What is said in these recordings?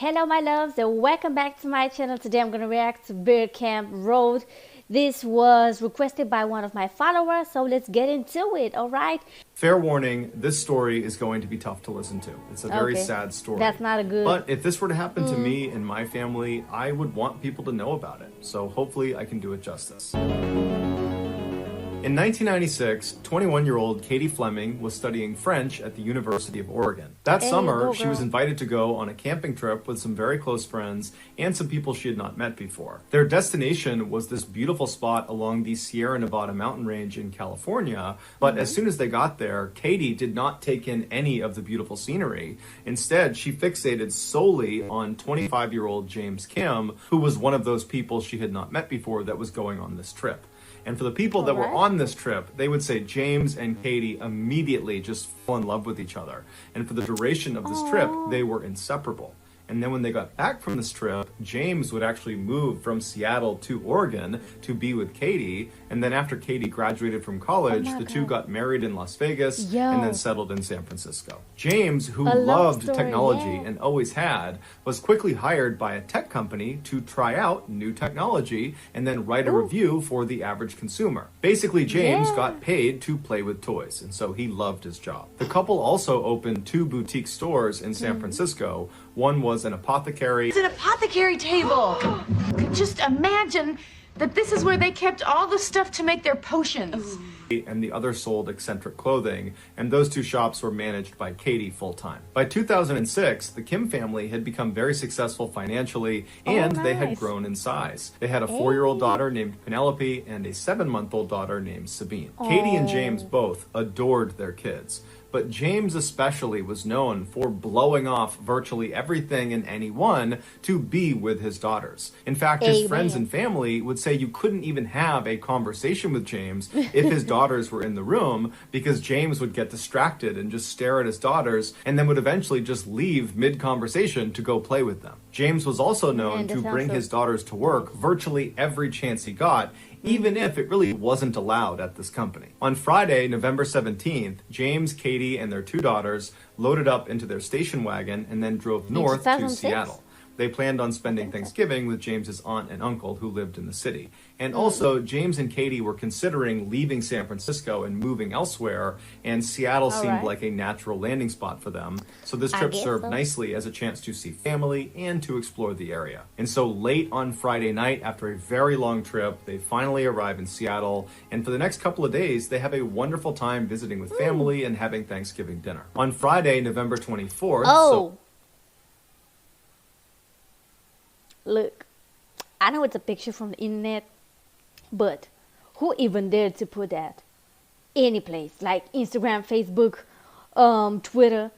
Hello my loves and welcome back to my channel. Today I'm going to react to Bear Camp Road. This was requested by one of my followers, so let's get into it, alright? Fair warning, this story is going to be tough to listen to. It's a very sad story. That's not a good... But if this were to happen to me and my family, I would want people to know about it. So hopefully I can do it justice. In 1996, 21-year-old Katie Fleming was studying French at the University of Oregon. That summer, she was invited to go on a camping trip with some very close friends and some people she had not met before. Their destination was this beautiful spot along the Sierra Nevada mountain range in California, but as soon as they got there, Katie did not take in any of the beautiful scenery. Instead, she fixated solely on 25-year-old James Kim, who was one of those people she had not met before that was going on this trip. And for the people that were on this trip, they would say James and Katie immediately just fell in love with each other. And for the duration of this trip, they were inseparable. And then when they got back from this trip, James would actually move from Seattle to Oregon to be with Katie. And then after Katie graduated from college, the two got married in Las Vegas and then settled in San Francisco. James, who loved technology and always had, was quickly hired by a tech company to try out new technology and then write a review for the average consumer. Basically, James got paid to play with toys, and so he loved his job. The couple also opened 2 boutique stores in San Francisco. One was an apothecary. It's an apothecary table. Could just imagine that this is where they kept all the stuff to make their potions. And the other sold eccentric clothing, and those 2 shops were managed by Katie full-time. By 2006, the Kim family had become very successful financially, and they had grown in size. They had a 4-year-old daughter named Penelope and a 7-month-old daughter named Sabine. Katie and James both adored their kids. But James especially was known for blowing off virtually everything and anyone to be with his daughters. In fact, his friends and family would say you couldn't even have a conversation with James if his daughters were in the room, because James would get distracted and just stare at his daughters and then would eventually just leave mid-conversation to go play with them. James was also known to bring his daughters to work virtually every chance he got, even if it really wasn't allowed at this company. On Friday, November 17th, James, Katie, and their 2 daughters loaded up into their station wagon and then drove north to Seattle. They planned on spending Thanksgiving with James's aunt and uncle who lived in the city. And also, James and Katie were considering leaving San Francisco and moving elsewhere, and Seattle seemed like a natural landing spot for them. So this trip served nicely as a chance to see family and to explore the area. And so late on Friday night, after a very long trip, they finally arrive in Seattle, and for the next couple of days, they have a wonderful time visiting with family and having Thanksgiving dinner. On Friday, November 24th, Look, I know it's a picture from the internet, but who even dared to put that any place, like Instagram, Facebook, Twitter?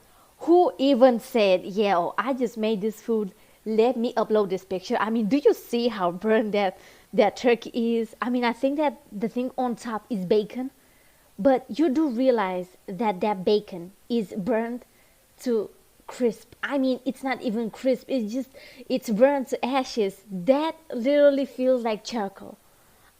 Who even said, yeah, oh, I just made this food, let me upload this picture? I mean, do you see how burnt that turkey is? I mean, I think that the thing on top is bacon, but you do realize that that bacon is burnt to crisp. I mean, it's not even crisp, it's burnt to ashes. That literally feels like charcoal.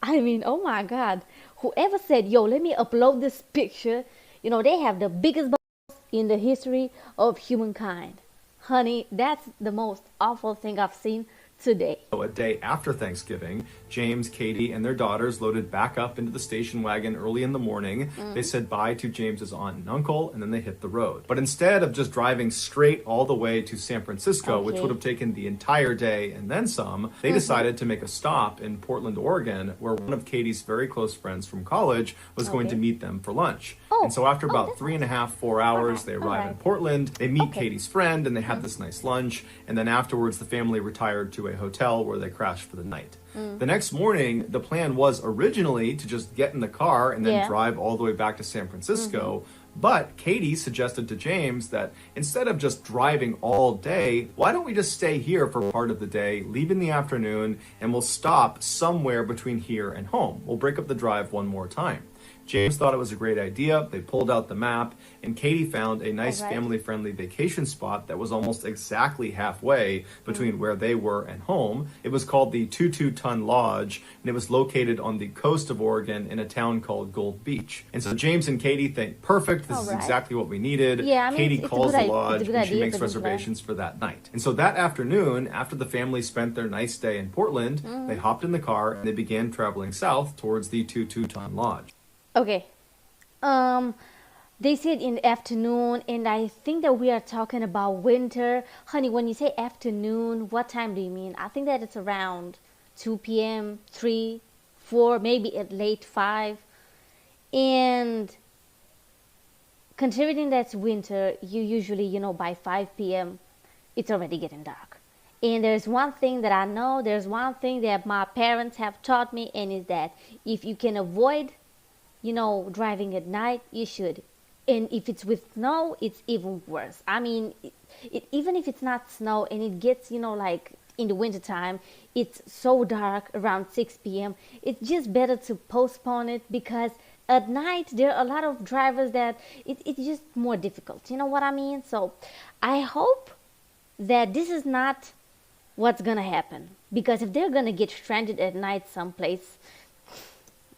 I mean, oh my god, whoever said, yo, let me upload this picture, you know, they have the biggest balls in the history of humankind. Honey, that's the most awful thing I've seen today. A day after Thanksgiving, James, Katie, and their daughters loaded back up into the station wagon early in the morning. They said bye to James's aunt and uncle, and then they hit the road. But instead of just driving straight all the way to San Francisco, which would have taken the entire day and then some, they decided to make a stop in Portland, Oregon, where one of Katie's very close friends from college was going to meet them for lunch. And so after about 3.5, 4 hours, they arrive in Portland, they meet Katie's friend, and they have this nice lunch, and then afterwards the family retired to a hotel where they crashed for the night. The next morning, the plan was originally to just get in the car and then drive all the way back to San Francisco, but Katie suggested to James that instead of just driving all day, why don't we just stay here for part of the day, leave in the afternoon, and we'll stop somewhere between here and home. We'll break up the drive one more time. James thought it was a great idea. They pulled out the map, and Katie found a nice family-friendly vacation spot that was almost exactly halfway between where they were and home. It was called the 22-Ton Lodge, and it was located on the coast of Oregon in a town called Gold Beach. And so James and Katie think, perfect, this is exactly what we needed. Yeah, I mean, Katie calls the lodge, and she makes idea, reservations for that night. And so that afternoon, after the family spent their nice day in Portland, they hopped in the car and they began traveling south towards the 22-Ton Lodge. Okay. They said in the afternoon, and I think that we are talking about winter. Honey, when you say afternoon, what time do you mean? I think that it's around 2 p.m., 3, 4, maybe at late 5. And considering that's winter, you usually, by 5 p.m., it's already getting dark. And there's one thing that I know, there's one thing that my parents have taught me, and is that if you can avoid, driving at night, you should. And if it's with snow, it's even worse. I mean, even if it's not snow and it gets, like in the wintertime, it's so dark around 6 p.m., it's just better to postpone it, because at night there are a lot of drivers that it's just more difficult. You know what I mean? So I hope that this is not what's going to happen, because if they're going to get stranded at night someplace,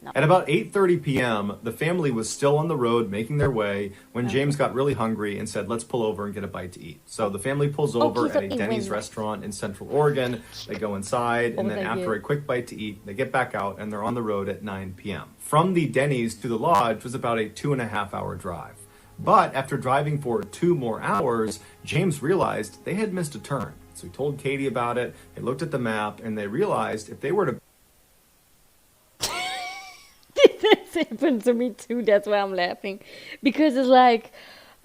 no. At about 8:30 p.m., the family was still on the road making their way when James got really hungry and said, let's pull over and get a bite to eat. So the family pulls over at a Denny's restaurant in Central Oregon. They go inside, and then after a quick bite to eat, they get back out and they're on the road at 9 p.m. From the Denny's to the lodge was about a 2.5-hour drive. But after driving for 2 more hours, James realized they had missed a turn. So he told Katie about it. They looked at the map and they realized if they were to This happened to me too. That's why I'm laughing, because it's like,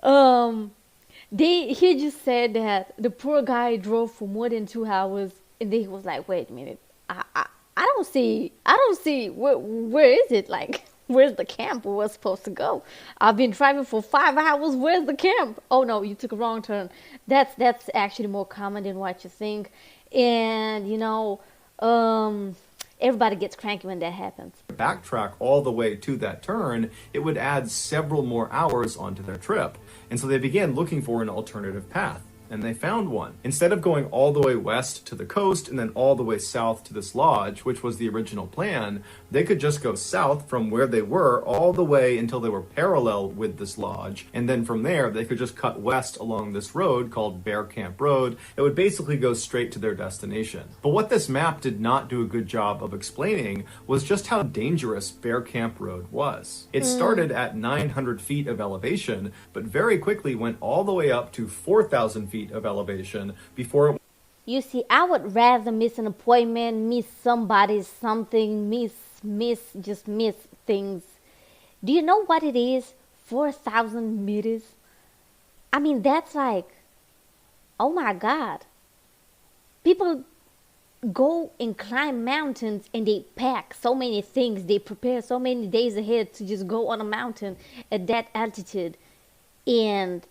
he just said that the poor guy drove for more than 2 hours, and then he was like, wait a minute, I don't see where is it? Like, where's the camp where we're supposed to go? I've been driving for 5 hours. Where's the camp? Oh no, you took a wrong turn. That's actually more common than what you think, and everybody gets cranky when that happens. Backtrack all the way to that turn, it would add several more hours onto their trip. And so they began looking for an alternative path. And they found one. Instead of going all the way west to the coast and then all the way south to this lodge, which was the original plan, they could just go south from where they were all the way until they were parallel with this lodge. And then from there, they could just cut west along this road called Bear Camp Road. It would basically go straight to their destination. But what this map did not do a good job of explaining was just how dangerous Bear Camp Road was. It started at 900 feet of elevation, but very quickly went all the way up to 4,000 feet of elevation before it... You see, I would rather miss an appointment, miss somebody's something, miss things. Do you know what it is? 4,000 meters? I mean, that's like, oh my God. People go and climb mountains and they pack so many things. They prepare so many days ahead to just go on a mountain at that altitude. And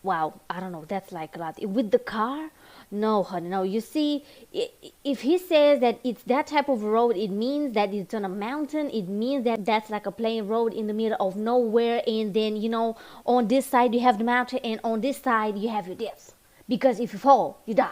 wow, I don't know, that's like a lot. With the car? No, honey, no. You see, if he says that it's that type of road, it means that it's on a mountain. It means that that's like a plain road in the middle of nowhere. And then, on this side you have the mountain, and on this side you have your death. Because if you fall, you die.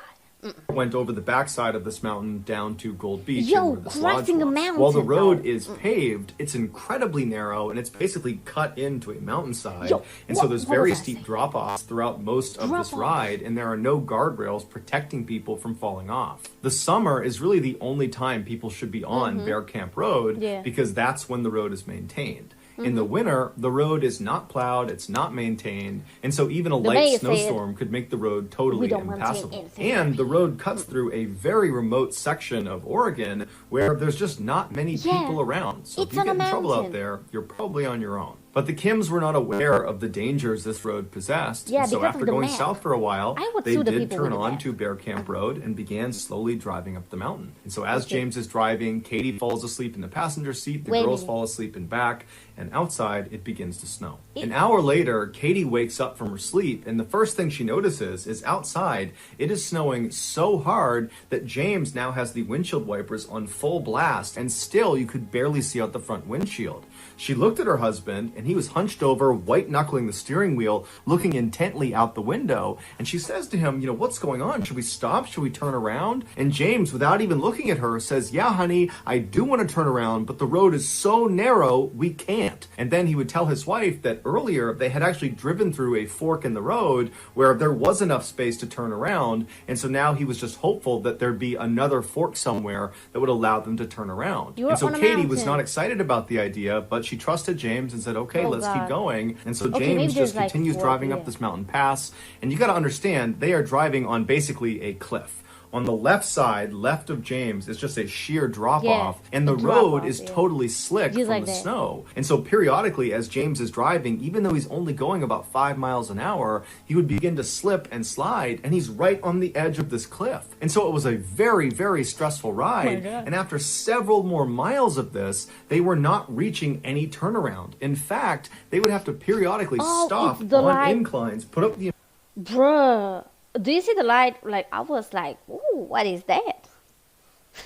Went over the backside of this mountain down to Gold Beach. Crossing a mountain. While the road is paved, it's incredibly narrow and it's basically cut into a mountainside. And so there's very steep drop-offs throughout most of this ride, and there are no guardrails protecting people from falling off. The summer is really the only time people should be on Bear Camp Road, because that's when the road is maintained. In the winter, the road is not plowed, it's not maintained, and so even a light snowstorm could make the road totally impassable. And the road cuts through a very remote section of Oregon where there's just not many people around. So if you get in trouble out there, you're probably on your own. But the Kims were not aware of the dangers this road possessed, and so after going south for a while, they did turn on to Bear Camp Road and began slowly driving up the mountain. And so as James is driving, Katie falls asleep in the passenger seat, the girls fall asleep in back, and outside it begins to snow. An hour later, Katie wakes up from her sleep, and the first thing she notices is outside it is snowing so hard that James now has the windshield wipers on full blast, and still you could barely see out the front windshield. She looked at her husband, and he was hunched over, white-knuckling the steering wheel, looking intently out the window. And she says to him, what's going on? Should we stop? Should we turn around? And James, without even looking at her, says, yeah, honey, I do want to turn around, but the road is so narrow, we can't. And then he would tell his wife that earlier they had actually driven through a fork in the road where there was enough space to turn around. And so now he was just hopeful that there'd be another fork somewhere that would allow them to turn around. And so Katie was not excited about the idea, but she trusted James and said, okay, let's keep going. And so James just continues driving up this mountain pass. And you got to understand, they are driving on basically a cliff. On the left side, left of James, is just a sheer drop-off, and the road is totally slick from the snow. And so periodically, as James is driving, even though he's only going about 5 miles an hour, he would begin to slip and slide, and he's right on the edge of this cliff. And so it was a very, very stressful ride, and after several more miles of this, they were not reaching any turnaround. In fact, they would have to periodically stop on inclines, put up the... Bruh. Do you see the light? Like, I was like, ooh, what is that?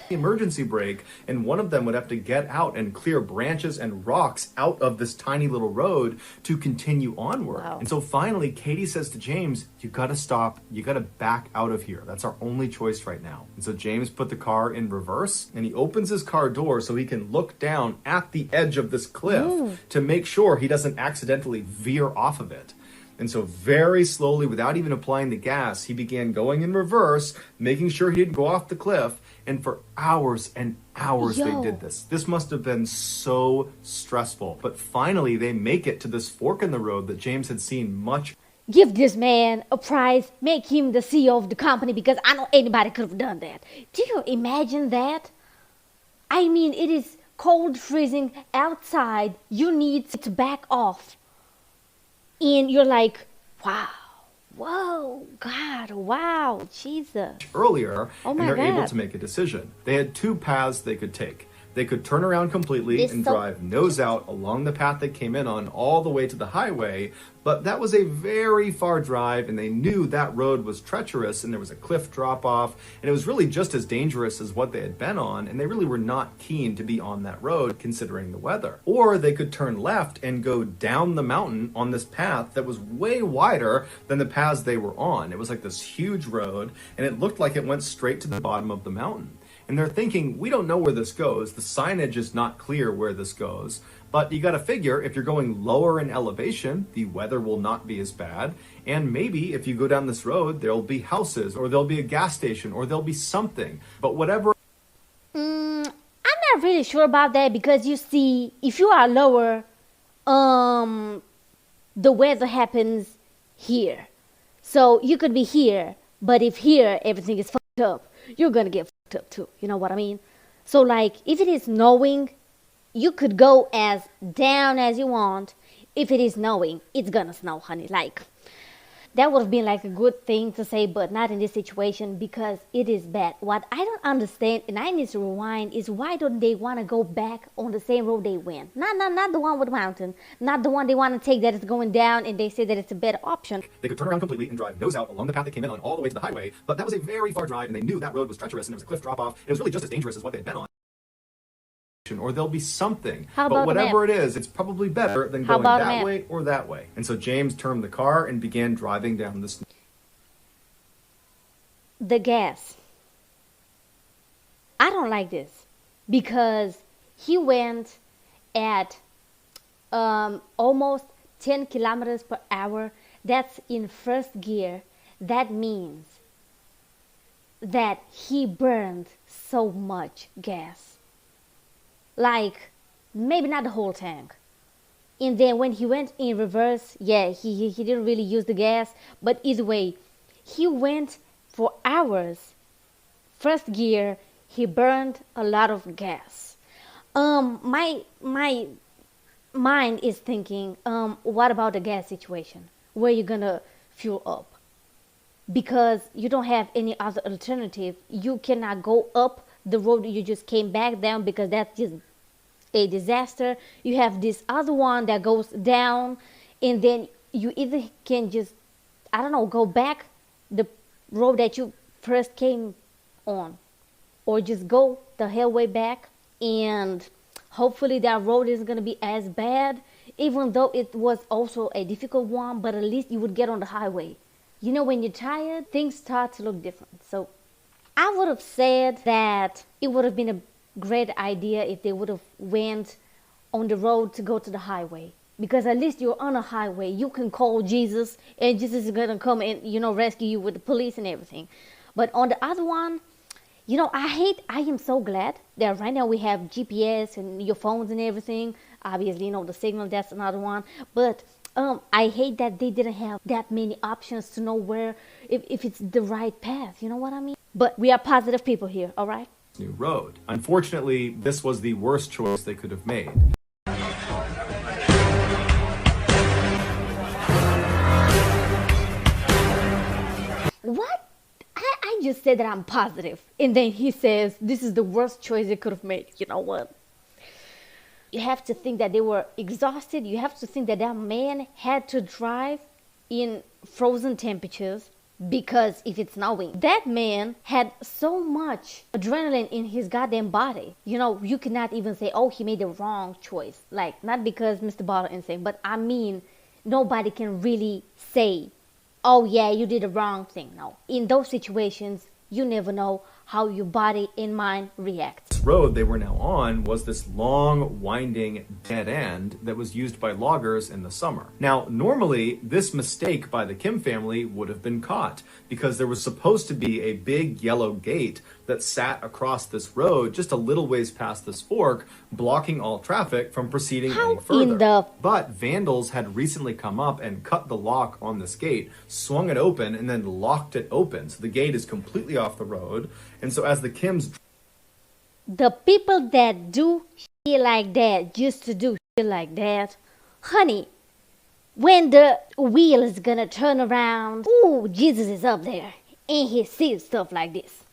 Emergency brake, and one of them would have to get out and clear branches and rocks out of this tiny little road to continue onward. Wow. And so finally, Katie says to James, you got to stop. You got to back out of here. That's our only choice right now. And so James put the car in reverse, and he opens his car door so he can look down at the edge of this cliff to make sure he doesn't accidentally veer off of it. And so very slowly, without even applying the gas, he began going in reverse, making sure he didn't go off the cliff. And for hours and hours they did this. This must have been so stressful. But finally, they make it to this fork in the road that James had seen much. Give this man a prize. Make him the CEO of the company, because I know anybody could have done that. Do you imagine that? I mean, it is cold, freezing outside. You need to back off. And you're like, wow, whoa, God, wow, Jesus. Earlier, and they're able to make a decision. They had two paths they could take. They could turn around completely and drive nose out along the path they came in on all the way to the highway, but that was a very far drive, and they knew that road was treacherous, and there was a cliff drop-off, and it was really just as dangerous as what they had been on, and they really were not keen to be on that road considering the weather. Or they could turn left and go down the mountain on this path that was way wider than the paths they were on. It was like this huge road, and it looked like it went straight to the bottom of the mountain. And they're thinking, we don't know where this goes. The signage is not clear where this goes. But you got to figure, if you're going lower in elevation, the weather will not be as bad. And maybe if you go down this road, there'll be houses, or there'll be a gas station, or there'll be something. But whatever... I'm not really sure about that, because you see, if you are lower, the weather happens here. So you could be here, but if here everything is fucked up, you're gonna get fucked up too. You know what I mean? So like, if it is snowing, you could go as down as you want. If it is snowing, it's gonna snow, honey. Like, that would have been like a good thing to say, but not in this situation, because it is bad. What I don't understand, and I need to rewind, is why don't they want to go back on the same road they went? Not the one with the mountain, not the one they want to take that is going down, and they say that it's a better option. They could turn around completely and drive nose out along the path they came in on all the way to the highway, but that was a very far drive, and they knew that road was treacherous, and there was a cliff drop-off. It was really just as dangerous as what they'd been on. Or there'll be something. But whatever it is, it's probably better than going that way or that way. And so James turned the car and began driving down this. The gas. I don't like this, because he went at almost 10 kilometers per hour. That's in first gear. That means that he burned so much gas. Like, maybe not the whole tank. And then when he went in reverse, yeah, he didn't really use the gas. But either way, he went for hours. First gear, he burned a lot of gas. My mind is thinking, what about the gas situation? Where you gonna fuel up? Because you don't have any other alternative. You cannot go up the road you just came back down, because that's just a disaster. You have this other one that goes down, and then you either can just, I don't know, go back the road that you first came on, or just go the hell way back and Hopefully that road isn't going to be as bad, even though it was also a difficult one, but at least you would get on the highway. You know, when you're tired, things start to look different. So I would have said that it would have been a great idea if they would have went on the road to go to the highway. Because at least you're on a highway. You can call Jesus and Jesus is going to come and, rescue you with the police and everything. But on the other one, I am so glad that right now we have GPS and your phones and everything. Obviously, the signal, that's another one. But I hate that they didn't have that many options to know where, if it's the right path. You know what I mean? But we are positive people here, all right? New road. Unfortunately, this was the worst choice they could have made. What? I just said that I'm positive. And then he says, this is the worst choice they could have made. You know what? You have to think that they were exhausted. You have to think that that man had to drive in frozen temperatures because if it's snowing. That man had so much adrenaline in his goddamn body. You cannot even say, oh, he made the wrong choice. Like, not because MrBallen is insane, but I mean, nobody can really say, oh yeah, you did the wrong thing. No. In those situations, you never know how your body and mind react. This road they were now on was this long, winding dead end that was used by loggers in the summer. Now, normally, this mistake by the Kim family would have been caught because there was supposed to be a big yellow gate that sat across this road just a little ways past this fork, blocking all traffic from proceeding any further. But vandals had recently come up and cut the lock on this gate, swung it open, and then locked it open. So the gate is completely off the road. And so as the Kims... The people that do shit like that, used to do shit like that, honey, when the wheel is gonna turn around, ooh, Jesus is up there, and he sees stuff like this.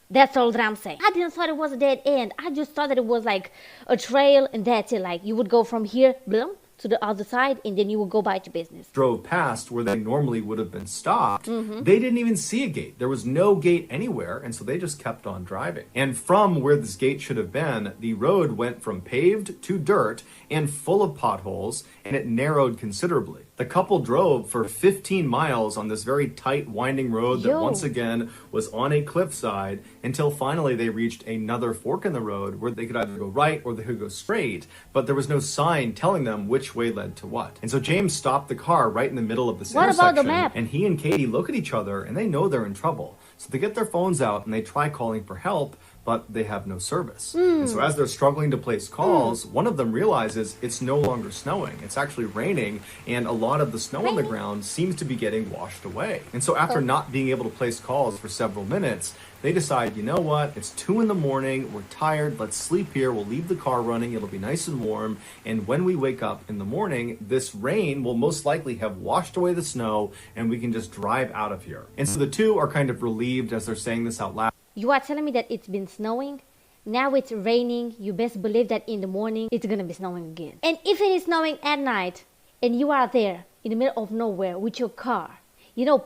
That's all that I'm saying. I didn't thought it was a dead end. I just thought that it was like a trail and that's it. Like you would go from here, blum, to the other side, and then you would go by your business. Drove past where they normally would have been stopped. They didn't even see a gate. There was no gate anywhere, and so they just kept on driving. And from where this gate should have been, the road went from paved to dirt and full of potholes, and it narrowed considerably. The couple drove for 15 miles on this very tight, winding road that once again was on a cliffside until finally they reached another fork in the road where they could either go right or they could go straight, but there was no sign telling them which way led to what. And so James stopped the car right in the middle of this intersection. What about the map? And he and Katie look at each other and they know they're in trouble. So they get their phones out and they try calling for help, but they have no service. And so as they're struggling to place calls, one of them realizes it's no longer snowing. It's actually raining, and a lot of the snow on the ground seems to be getting washed away. And so after not being able to place calls for several minutes, they decide, you know what, it's 2 a.m, we're tired, let's sleep here, we'll leave the car running, it'll be nice and warm, and when we wake up in the morning, this rain will most likely have washed away the snow, and we can just drive out of here. And so the two are kind of relieved as they're saying this out loud. You are telling me that it's been snowing? Now it's raining. You best believe that in the morning, it's going to be snowing again. And if it is snowing at night, and you are there in the middle of nowhere with your car,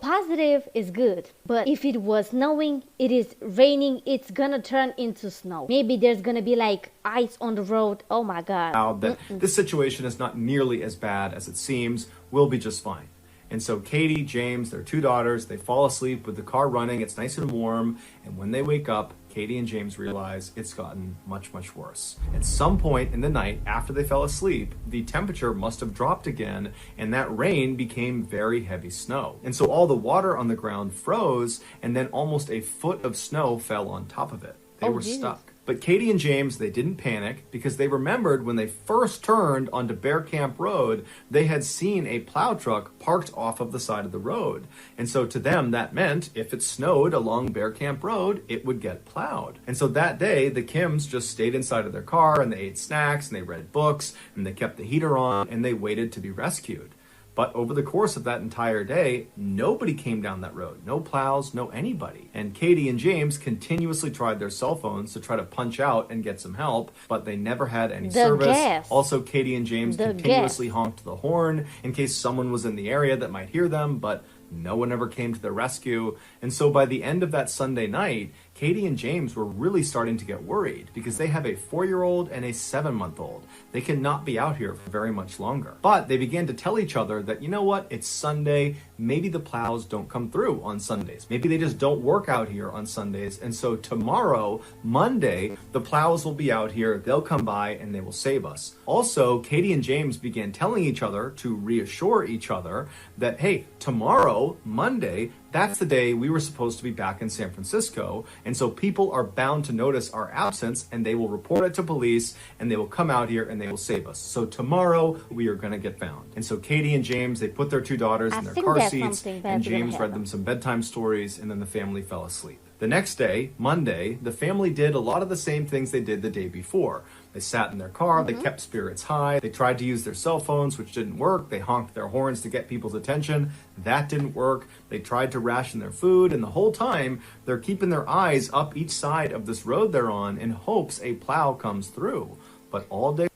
positive is good. But if it was snowing, it is raining, it's going to turn into snow. Maybe there's going to be like ice on the road. Oh my God. That this situation is not nearly as bad as it seems. We'll be just fine. And so Katie, James, their 2 daughters, they fall asleep with the car running. It's nice and warm. And when they wake up, Katie and James realize it's gotten much, much worse. At some point in the night after they fell asleep, the temperature must have dropped again, and that rain became very heavy snow. And so all the water on the ground froze, and then almost a foot of snow fell on top of it. They were stuck. But Katie and James, they didn't panic because they remembered when they first turned onto Bear Camp Road, they had seen a plow truck parked off of the side of the road. And so to them, that meant if it snowed along Bear Camp Road, it would get plowed. And so that day, the Kims just stayed inside of their car and they ate snacks and they read books and they kept the heater on and they waited to be rescued. But over the course of that entire day, nobody came down that road. No plows, no anybody. And Katie and James continuously tried their cell phones to try to punch out and get some help, but they never had any service. Also, Katie and James continuously honked the horn in case someone was in the area that might hear them, but no one ever came to their rescue. And so by the end of that Sunday night, Katie and James were really starting to get worried because they have a 4-year-old and a 7-month-old. They cannot be out here for very much longer. But they began to tell each other that, you know what, it's Sunday, maybe the plows don't come through on Sundays. Maybe they just don't work out here on Sundays. And so tomorrow, Monday, the plows will be out here, they'll come by and they will save us. Also, Katie and James began telling each other to reassure each other that, hey, tomorrow, Monday, that's the day we were supposed to be back in San Francisco. And so people are bound to notice our absence and they will report it to police and they will come out here and they will save us. So tomorrow we are going to get found. And so Katie and James, they put their 2 daughters in their car seats and James read them some bedtime stories and then the family fell asleep. The next day, Monday, the family did a lot of the same things they did the day before. They sat in their car, they kept spirits high, they tried to use their cell phones, which didn't work, they honked their horns to get people's attention, that didn't work, they tried to ration their food, and the whole time, they're keeping their eyes up each side of this road they're on in hopes a plow comes through. But all day...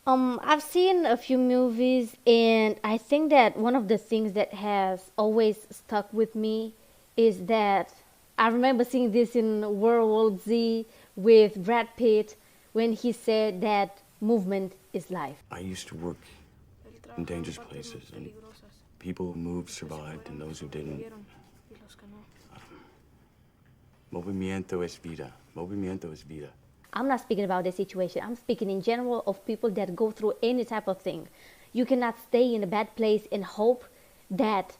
I've seen a few movies, and I think that one of the things that has always stuck with me is that I remember seeing this in World War Z with Brad Pitt when he said that movement is life. I used to work in dangerous places, and people who moved survived, and those who didn't. Movimiento es vida. Movimiento es vida. I'm not speaking about the situation. I'm speaking in general of people that go through any type of thing. You cannot stay in a bad place and hope that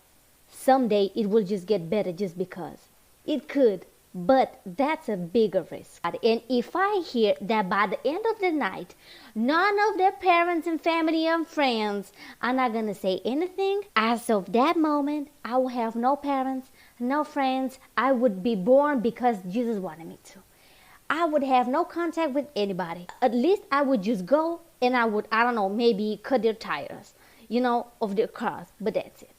someday it will just get better just because. It could, but that's a bigger risk. And if I hear that by the end of the night, none of their parents and family and friends are not going to say anything, as of that moment, I will have no parents, no friends. I would be born because Jesus wanted me to. I would have no contact with anybody. At least I would just go and I would, I don't know, maybe cut their tires, of their cars, but that's it.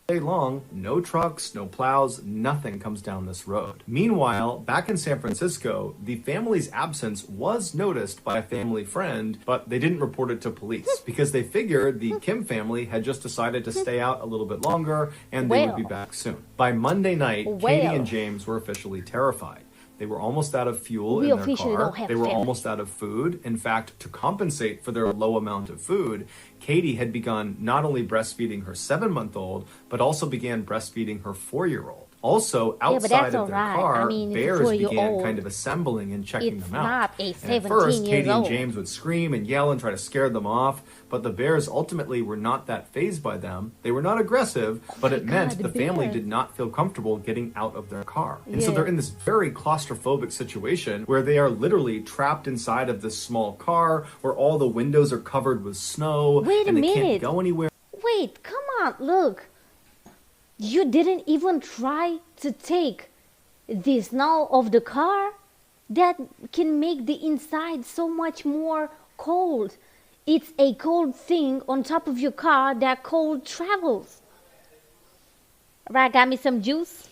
Day long, no trucks, no plows, nothing comes down this road. Meanwhile, back in San Francisco, the family's absence was noticed by a family friend, but they didn't report it to police because they figured the Kim family had just decided to stay out a little bit longer and they would be back soon. By Monday night, Katie and James were officially terrified. They were almost out of fuel in their car. They were almost out of food. In fact, to compensate for their low amount of food, Katie had begun not only breastfeeding her 7-month-old, but also began breastfeeding her 4-year-old. Also, outside of their car, bears began kind of assembling and checking them out. And at first, Katie and James would scream and yell and try to scare them off, but the bears ultimately were not that fazed by them. They were not aggressive, but it meant the family did not feel comfortable getting out of their car. And so they're in this very claustrophobic situation where they are literally trapped inside of this small car where all the windows are covered with snow and they can't go anywhere. Wait, come on, look. You didn't even try to take the snow of the car? That can make the inside so much more cold. It's a cold thing on top of your car that cold travels. Right, got me some juice?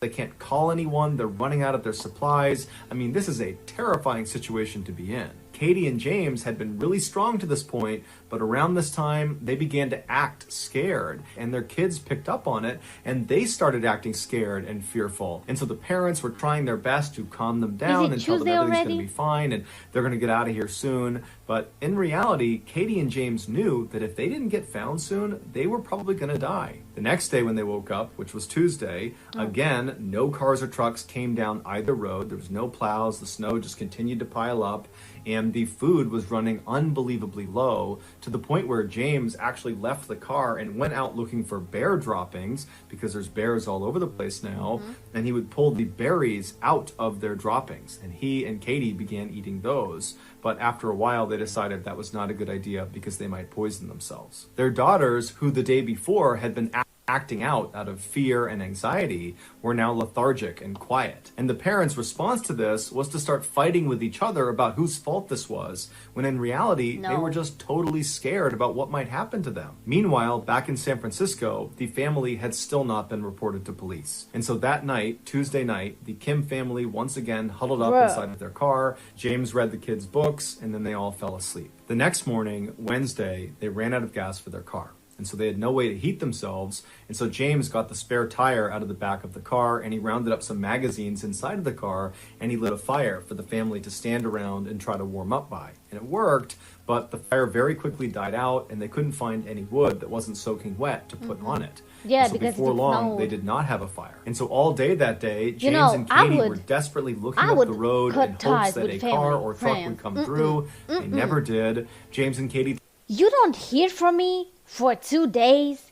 They can't call anyone. They're running out of their supplies. I mean, this is a terrifying situation to be in. Katie and James had been really strong to this point, but around this time, they began to act scared, and their kids picked up on it, and they started acting scared and fearful. And so the parents were trying their best to calm them down and tell them everything's going to be fine, and they're going to get out of here soon. But in reality, Katie and James knew that if they didn't get found soon, they were probably going to die. The next day when they woke up, which was Tuesday, again, no cars or trucks came down either road. There was no plows. The snow just continued to pile up. And the food was running unbelievably low to the point where James actually left the car and went out looking for bear droppings because there's bears all over the place now. And he would pull the berries out of their droppings. And he and Katie began eating those. But after a while, they decided that was not a good idea because they might poison themselves. Their daughters, who the day before had been acting out of fear and anxiety, were now lethargic and quiet. And the parents' response to this was to start fighting with each other about whose fault this was, when in reality, they were just totally scared about what might happen to them. Meanwhile, back in San Francisco, the family had still not been reported to police. And so that night, Tuesday night, the Kim family once again huddled up inside of their car. James read the kids' books, and then they all fell asleep. The next morning, Wednesday, they ran out of gas for their car. and so they had no way to heat themselves. And so James got the spare tire out of the back of the car, and he rounded up some magazines inside of the car, and he lit a fire for the family to stand around and try to warm up by. And it worked, but the fire very quickly died out, and they couldn't find any wood that wasn't soaking wet to put on it. Yeah, and so because before long, they did not have a fire. And so all day that day, James and Katie were desperately looking up the road in hopes that a car or truck would come through. They never did. James and Katie... You don't hear from me for 2 days?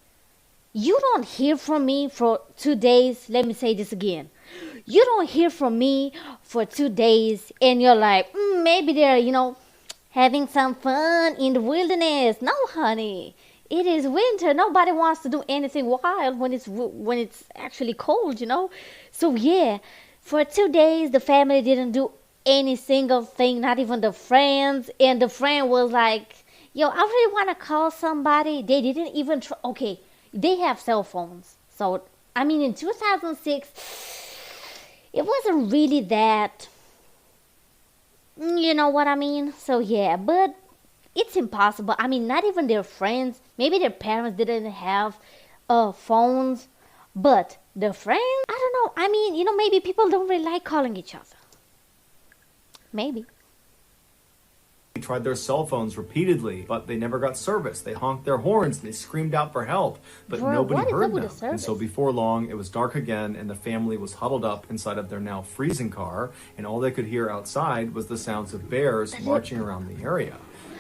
You don't hear from me for 2 days? Let me say this again. You don't hear from me for 2 days, and you're like, maybe they're, having some fun in the wilderness. No, honey. It is winter. Nobody wants to do anything wild when it's actually cold, So yeah, for 2 days the family didn't do any single thing, not even the friends. And the friend was like, "Yo, I really want to call somebody." They didn't even try. Okay, they have cell phones, so I mean, in 2006, it wasn't really that. You know what I mean? So yeah, but. It's impossible. I mean, not even their friends. Maybe their parents didn't have phones. But their friends, I don't know. I mean, maybe people don't really like calling each other. Maybe. They tried their cell phones repeatedly, but they never got service. They honked their horns, they screamed out for help, but nobody heard them. And so before long, it was dark again, and the family was huddled up inside of their now freezing car, and all they could hear outside was the sounds of bears marching around the area.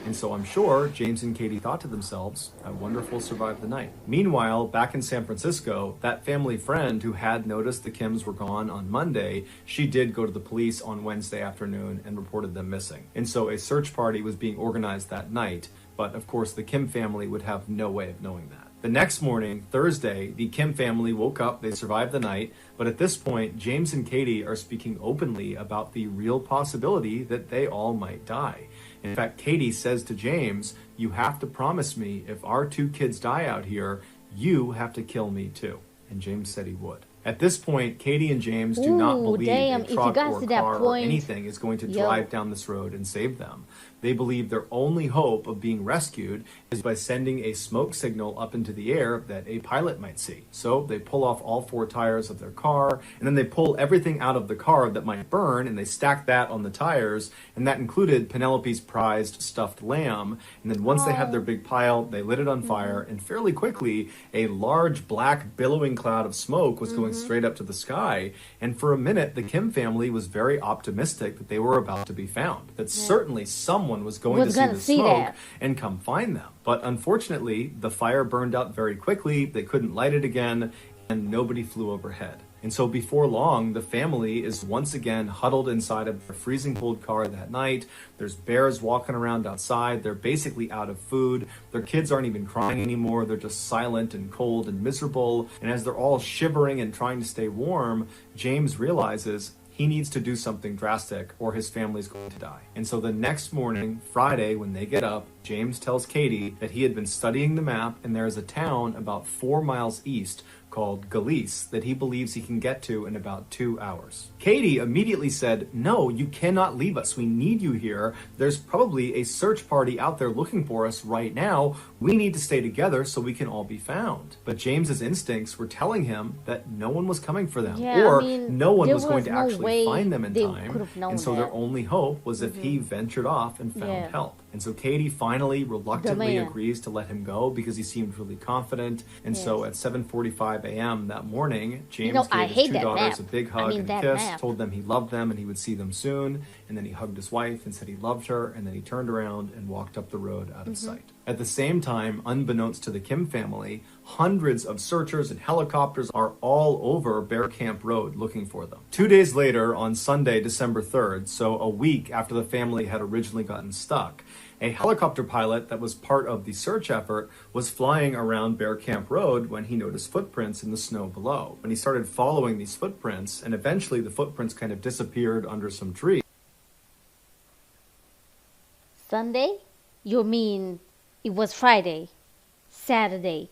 And so I'm sure James and Katie thought to themselves, I wonder if we'll survive the night. Meanwhile, back in San Francisco, that family friend who had noticed the Kims were gone on Monday, she did go to the police on Wednesday afternoon and reported them missing. And so a search party was being organized that night, but of course the Kim family would have no way of knowing that. The next morning, Thursday, the Kim family woke up, they survived the night, but at this point, James and Katie are speaking openly about the real possibility that they all might die. In fact, Katie says to James, you have to promise me if our 2 kids die out here, you have to kill me too. And James said he would. At this point, Katie and James do not believe a truck or car or anything is going to drive down this road and save them. They believe their only hope of being rescued is by sending a smoke signal up into the air that a pilot might see. So they pull off all 4 tires of their car, and then they pull everything out of the car that might burn, and they stack that on the tires, and that included Penelope's prized stuffed lamb. And then once they had their big pile, they lit it on fire, and fairly quickly, a large black billowing cloud of smoke was going straight up to the sky. And for a minute, the Kim family was very optimistic that they were about to be found, that certainly someone was going to see the smoke and come find them. But unfortunately, the fire burned out very quickly, they couldn't light it again, and nobody flew overhead. And so before long, the family is once again huddled inside of their freezing cold car that night. There's bears walking around outside. They're basically out of food. Their kids aren't even crying anymore. They're just silent and cold and miserable. And as they're all shivering and trying to stay warm, James realizes he needs to do something drastic or his family's going to die. And so the next morning, Friday, when they get up, James tells Katie that he had been studying the map and there is a town about 4 miles east called Galice that he believes he can get to in about 2 hours. Katie immediately said, no, you cannot leave us. We need you here. There's probably a search party out there looking for us right now. We need to stay together so we can all be found. But James's instincts were telling him that no one was coming for them, no one was going to actually find them in time. And so their only hope was if he ventured off and found help. And so Katie finally reluctantly agrees to let him go because he seemed really confident. And so at 7:45 a.m. that morning, James gave his 2 daughters a big hug and a kiss, told them he loved them and he would see them soon. And then he hugged his wife and said he loved her. And then he turned around and walked up the road out of sight. At the same time, unbeknownst to the Kim family, hundreds of searchers and helicopters are all over Bear Camp Road looking for them. 2 days later, on Sunday, December 3rd, so a week after the family had originally gotten stuck, a helicopter pilot that was part of the search effort was flying around Bear Camp Road when he noticed footprints in the snow below. When he started following these footprints, and eventually the footprints kind of disappeared under some trees. Sunday? You mean it was Friday, Saturday,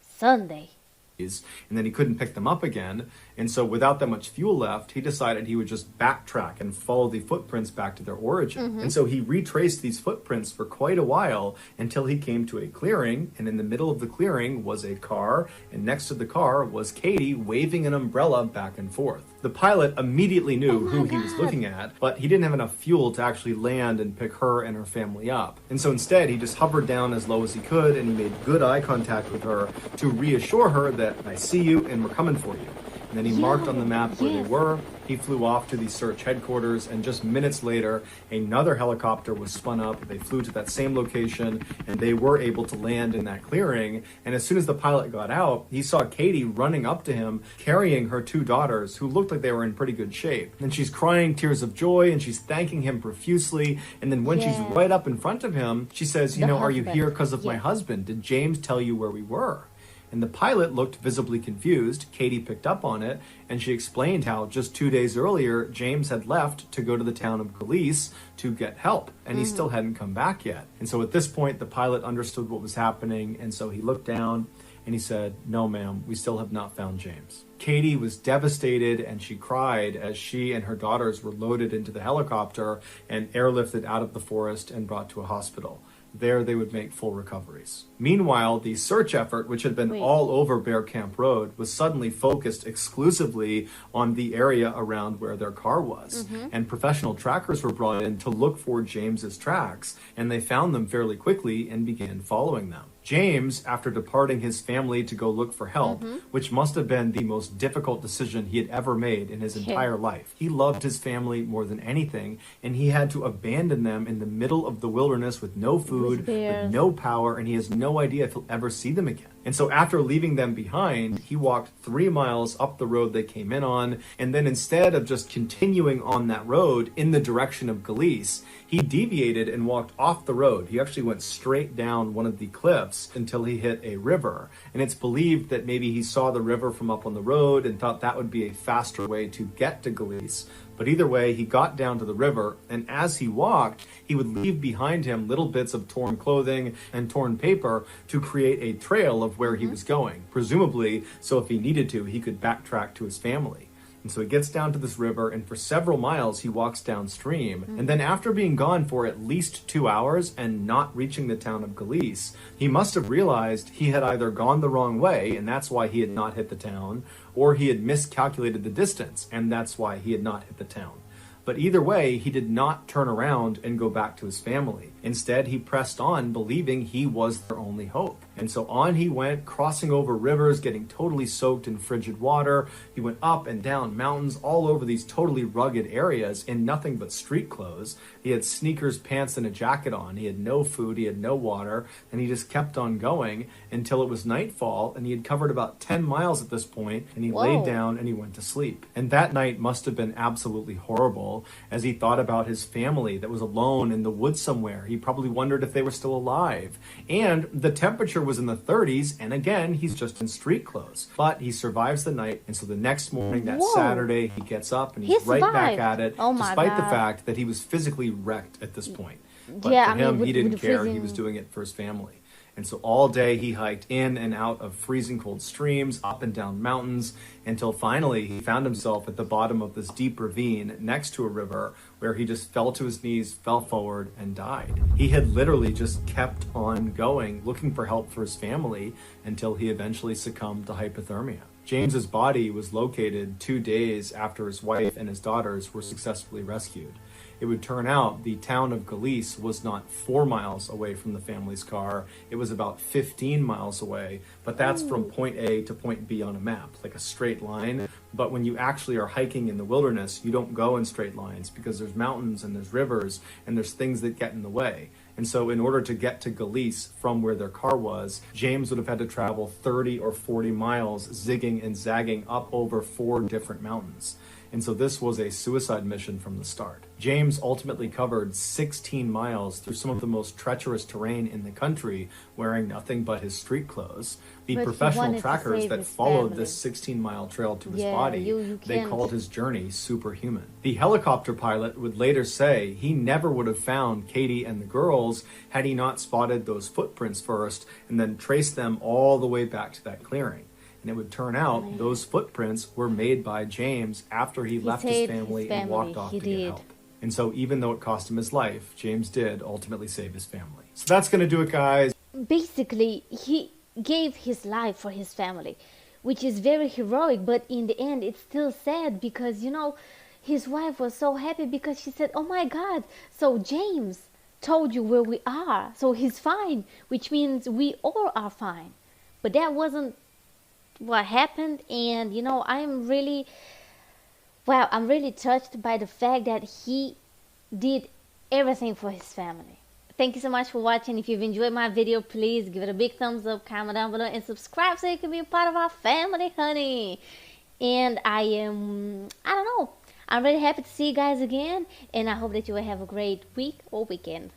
Sunday? And then he couldn't pick them up again. And so without that much fuel left, he decided he would just backtrack and follow the footprints back to their origin. And so he retraced these footprints for quite a while until he came to a clearing, and in the middle of the clearing was a car, and next to the car was Katie waving an umbrella back and forth. The pilot immediately knew who he was looking at, but he didn't have enough fuel to actually land and pick her and her family up. And so instead, he just hovered down as low as he could, and he made good eye contact with her to reassure her that I see you and we're coming for you. And then he marked on the map where they were. He flew off to the search headquarters, and just minutes later, another helicopter was spun up. They flew to that same location, and they were able to land in that clearing. And as soon as the pilot got out, he saw Katie running up to him, carrying her two daughters, who looked like they were in pretty good shape. And she's crying tears of joy, and she's thanking him profusely. And then when she's right up in front of him, she says, are you here because of my husband? Did James tell you where we were? And the pilot looked visibly confused. Katie picked up on it, and she explained how just 2 days earlier, James had left to go to the town of Galice to get help, and he still hadn't come back yet. And so at this point, the pilot understood what was happening, and so he looked down and he said, "No, ma'am, we still have not found James." Katie was devastated, and she cried as she and her daughters were loaded into the helicopter and airlifted out of the forest and brought to a hospital. There they would make full recoveries. Meanwhile, the search effort, which had been all over Bear Camp Road, was suddenly focused exclusively on the area around where their car was. And professional trackers were brought in to look for James's tracks, and they found them fairly quickly and began following them. James, after departing his family to go look for help, which must have been the most difficult decision he had ever made in his entire life. He loved his family more than anything, and he had to abandon them in the middle of the wilderness with no food, with no power, and he has no idea if he'll ever see them again. And so after leaving them behind, he walked 3 miles up the road they came in on, and then instead of just continuing on that road in the direction of Galice, he deviated and walked off the road. He actually went straight down one of the cliffs until he hit a river. And it's believed that maybe he saw the river from up on the road and thought that would be a faster way to get to Galice. But either way, he got down to the river, and as he walked, he would leave behind him little bits of torn clothing and torn paper to create a trail of where he was going, presumably so if he needed to, he could backtrack to his family. And so he gets down to this river, and for several miles he walks downstream. And then after being gone for at least 2 hours and not reaching the town of Galice, he must have realized he had either gone the wrong way, and that's why he had not hit the town, or he had miscalculated the distance, and that's why he had not hit the town. But either way, he did not turn around and go back to his family. Instead, he pressed on, believing he was their only hope. And so on he went, crossing over rivers, getting totally soaked in frigid water. He went up and down mountains all over these totally rugged areas in nothing but street clothes. He had sneakers, pants, and a jacket on. He had no food, he had no water, and he just kept on going until it was nightfall, and he had covered about 10 miles at this point, and he laid down and he went to sleep. And that night must have been absolutely horrible as he thought about his family that was alone in the woods somewhere. He probably wondered if they were still alive. And the temperature was in the 30s, and again, he's just in street clothes. But he survives the night, and so the next morning, that Saturday, he gets up and he's right back at it, despite the fact that he was physically wrecked at this point. But for him, he didn't care. He was doing it for his family. And so all day he hiked in and out of freezing cold streams, up and down mountains, until finally he found himself at the bottom of this deep ravine next to a river where he just fell to his knees, fell forward, and died. He had literally just kept on going, looking for help for his family, until he eventually succumbed to hypothermia. James's body was located 2 days after his wife and his daughters were successfully rescued. It would turn out the town of Galice was not 4 miles away from the family's car. It was about 15 miles away, but that's from point A to point B on a map, like a straight line. But when you actually are hiking in the wilderness, you don't go in straight lines because there's mountains and there's rivers and there's things that get in the way. And so in order to get to Galice from where their car was, James would have had to travel 30 or 40 miles, zigging and zagging up over 4 different mountains. And so this was a suicide mission from the start. James ultimately covered 16 miles through some of the most treacherous terrain in the country, wearing nothing but his street clothes. The professional trackers that followed this 16-mile trail to his body, they called his journey superhuman. The helicopter pilot would later say he never would have found Katie and the girls had he not spotted those footprints first and then traced them all the way back to that clearing. And it would turn out those footprints were made by James after he left his family and walked off to get help. And so even though it cost him his life, James did ultimately save his family. So that's going to do it, guys. Basically, he gave his life for his family, which is very heroic, but in the end, it's still sad because, you know, his wife was so happy because she said, oh my God, so James told you where we are, so he's fine, which means we all are fine. But that wasn't what happened, and, you know, I'm really touched by the fact that he did everything for his family. Thank you so much for watching. If you've enjoyed my video, please give it a big thumbs up, comment down below, and subscribe so you can be a part of our family, honey. And I'm really happy to see you guys again, and I hope that you will have a great week or weekend.